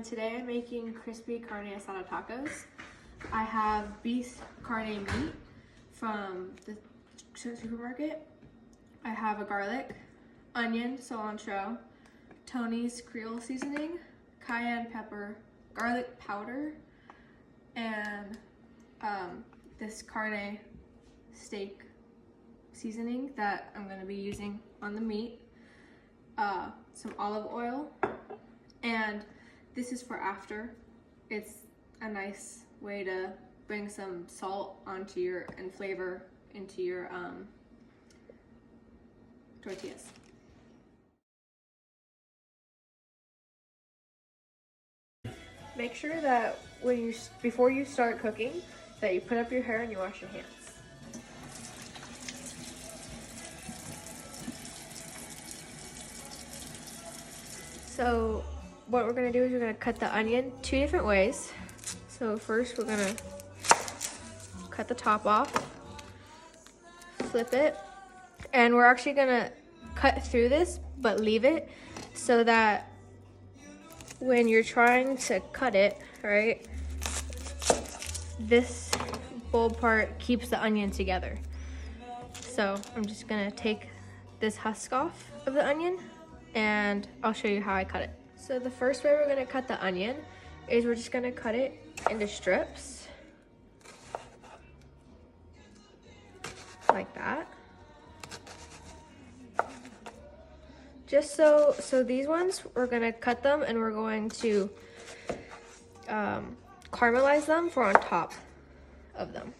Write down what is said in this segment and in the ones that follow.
and today I'm making crispy carne asada tacos. I have beef carne meat from the supermarket. I have a garlic, onion, cilantro, Tony's Creole seasoning, cayenne pepper, garlic powder, and this carne steak seasoning that I'm going to be using on the meat, some olive oil, and this is for after. It's a nice way to bring some salt onto your and flavor into your tortillas. Make sure that before you start cooking, that you put up your hair and you wash your hands. So what we're gonna do is we're gonna cut the onion 2 different ways. So first we're gonna cut the top off, flip it, and we're actually gonna cut through this but leave it so that when you're trying to cut it, right, this bulb part keeps the onion together. So I'm just gonna take this husk off of the onion and I'll show you how I cut it. So the first way we're gonna cut the onion is we're just gonna cut it into strips like that. Just so these ones, we're gonna cut them and we're going to caramelize them for on top of them.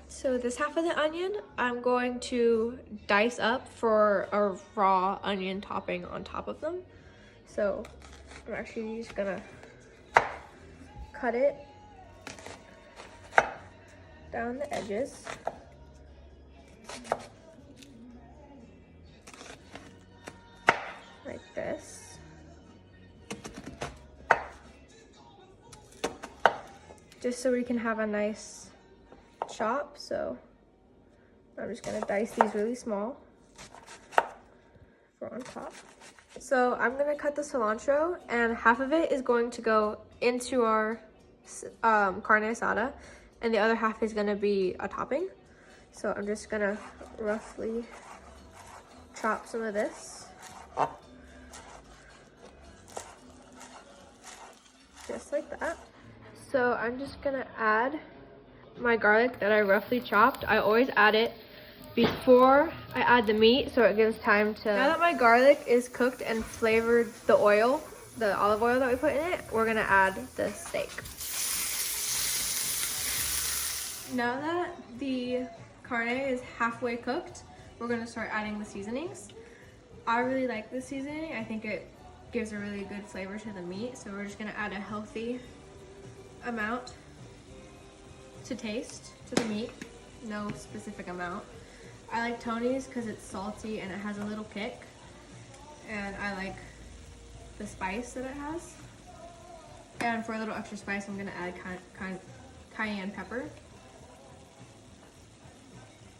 So this half of the onion, I'm going to dice up for a raw onion topping on top of them. So I'm actually just gonna cut it down the edges. Like this. Just so we can have a nice chop. So I'm just gonna dice these really small for on top. So I'm gonna cut the cilantro, and half of it is going to go into our carne asada, and the other half is gonna be a topping. So I'm just gonna roughly chop some of this. Just like that. So I'm just gonna add my garlic that I roughly chopped. I always add it before I add the meat so it gives time to... Now that my garlic is cooked and flavored the oil, the olive oil that we put in it, we're gonna add the steak. Now that the carne is halfway cooked, we're gonna start adding the seasonings. I really like this seasoning. I think it gives a really good flavor to the meat, so we're just gonna add a healthy amount to taste to the meat, no specific amount. I like Tony's because it's salty and it has a little kick, and I like the spice that it has. And for a little extra spice, I'm gonna add cayenne pepper,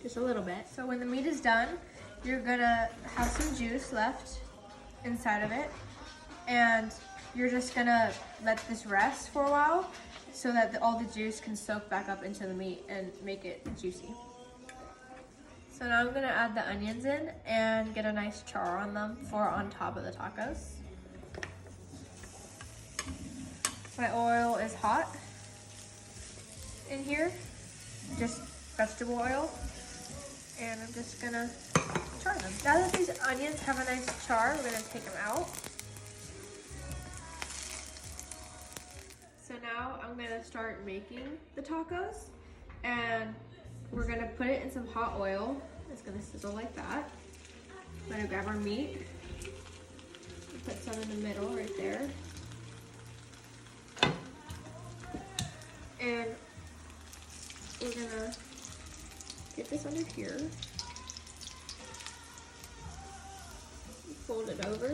just a little bit. So when the meat is done, you're gonna have some juice left inside of it, and you're just gonna let this rest for a while so that all the juice can soak back up into the meat and make it juicy. So now I'm gonna add the onions in and get a nice char on them for on top of the tacos. My oil is hot in here, just vegetable oil, and I'm just gonna char them. Now that these onions have a nice char, we're gonna take them out. So now I'm gonna start making the tacos, and we're gonna put it in some hot oil. It's gonna sizzle like that. We're gonna grab our meat, put some in the middle right there. And we're gonna get this under here. Fold it over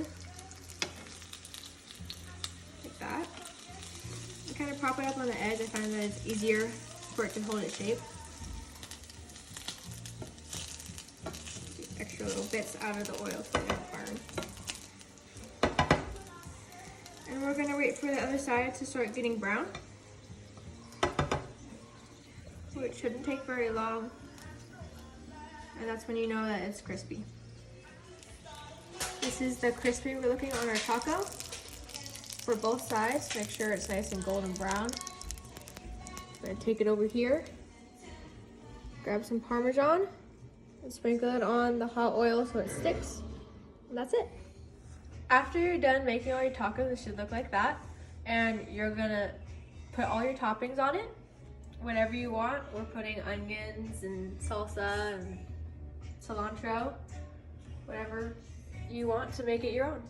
like that. And kind of prop it up on the edge. I find that it's easier for it to hold its shape. These extra little bits out of the oil so they don't burn. And And we're gonna wait for the other side to start getting brown, which shouldn't take very long. And that's when you know that it's crispy. This is the crispy we're looking on our taco for both sides. Make sure it's nice and golden brown. I'm gonna take it over here, grab some Parmesan, and sprinkle it on the hot oil so it sticks. And that's it. After you're done making all your tacos, it should look like that. And you're gonna put all your toppings on it, whatever you want. We're putting onions and salsa and cilantro, whatever you want to make it your own.